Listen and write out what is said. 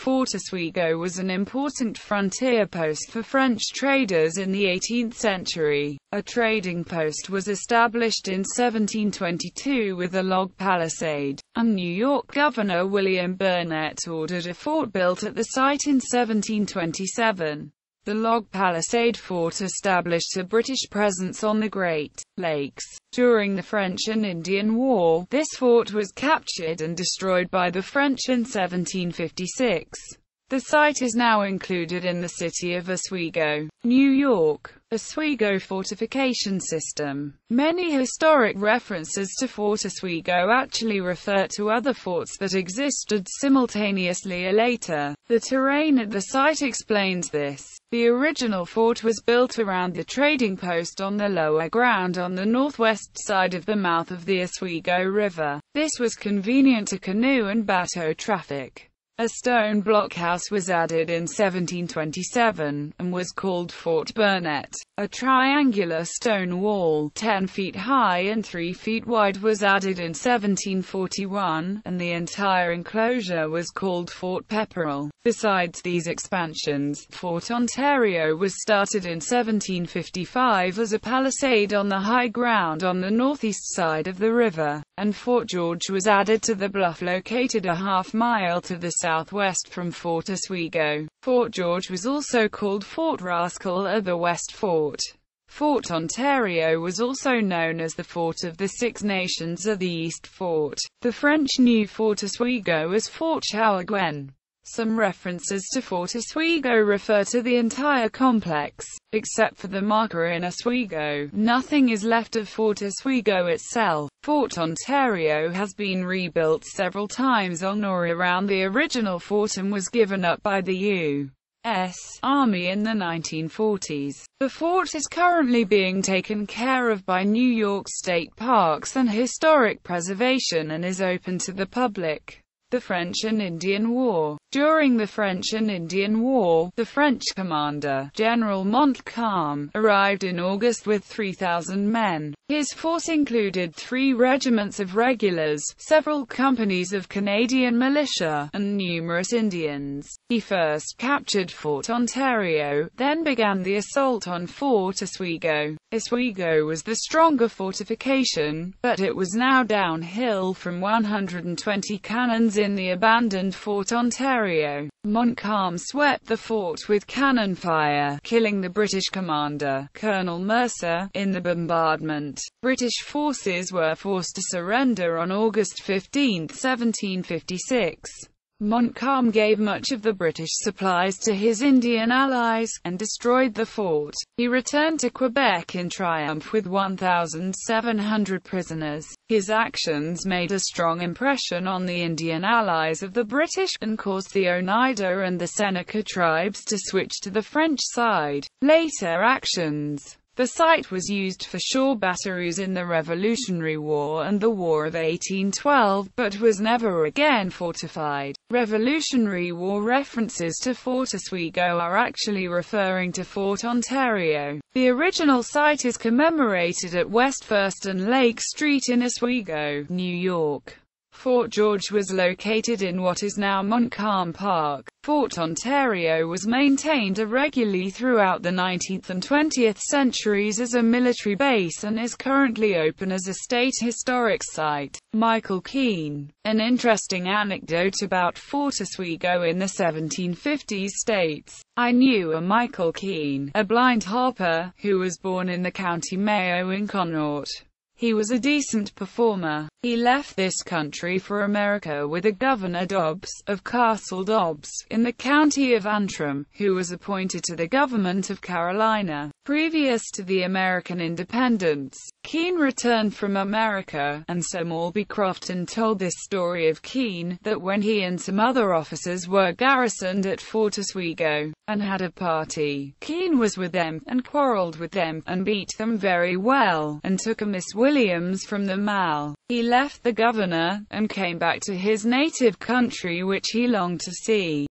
Fort Oswego was an important frontier post for French traders in the 18th century. A trading post was established in 1722 with a log palisade, and New York Governor William Burnet ordered a fort built at the site in 1727. The log palisade fort established a British presence on the Great Lakes. During the French and Indian War, this fort was captured and destroyed by the French in 1756. The site is now included in the city of Oswego, New York. Oswego fortification system. Many historic references to Fort Oswego actually refer to other forts that existed simultaneously later. The terrain at the site explains this. The original fort was built around the trading post on the lower ground on the northwest side of the mouth of the Oswego River. This was convenient to canoe and bateau traffic. A stone blockhouse was added in 1727, and was called Fort Burnet. A triangular stone wall, 10 feet high and 3 feet wide, was added in 1741, and the entire enclosure was called Fort Pepperell. Besides these expansions, Fort Ontario was started in 1755 as a palisade on the high ground on the northeast side of the river, and Fort George was added to the bluff located a half-mile to the southwest from Fort Oswego. Fort George was also called Fort Rascal or the West Fort. Fort Ontario was also known as the Fort of the Six Nations or the East Fort. The French knew Fort Oswego as Fort Chouaguen. Some references to Fort Oswego refer to the entire complex. Except for the marker in Oswego, nothing is left of Fort Oswego itself. Fort Ontario has been rebuilt several times on or around the original fort and was given up by the U.S. Army in the 1940s. The fort is currently being taken care of by New York State Parks and Historic Preservation and is open to the public. The French and Indian War. During the French and Indian War, the French commander, General Montcalm, arrived in August with 3,000 men. His force included 3 regiments of regulars, several companies of Canadian militia, and numerous Indians. He first captured Fort Ontario, then began the assault on Fort Oswego. Oswego was the stronger fortification, but it was now downhill from 120 cannons in the abandoned Fort Ontario. Montcalm swept the fort with cannon fire, killing the British commander, Colonel Mercer, in the bombardment. British forces were forced to surrender on August 15, 1756. Montcalm gave much of the British supplies to his Indian allies, and destroyed the fort. He returned to Quebec in triumph with 1,700 prisoners. His actions made a strong impression on the Indian allies of the British, and caused the Oneida and the Seneca tribes to switch to the French side. Later actions. The site was used for shore batteries in the Revolutionary War and the War of 1812, but was never again fortified. Revolutionary War references to Fort Oswego are actually referring to Fort Ontario. The original site is commemorated at West 1st and Lake Street in Oswego, New York. Fort George was located in what is now Montcalm Park. Fort Ontario was maintained irregularly throughout the 19th and 20th centuries as a military base and is currently open as a state historic site. Michael Keene. An interesting anecdote about Fort Oswego in the 1750s states, "I knew a Michael Keene, a blind harper, who was born in the county Mayo in Connaught. He was a decent performer. He left this country for America with a Governor Dobbs, of Castle Dobbs, in the county of Antrim, who was appointed to the government of Carolina. Previous to the American independence, Keene returned from America, and Sir Morby Crofton told this story of Keene, that when he and some other officers were garrisoned at Fort Oswego, and had a party, Keene was with them, and quarreled with them, and beat them very well, and took a Miss Williams from the Mall. He left the governor, and came back to his native country which he longed to see.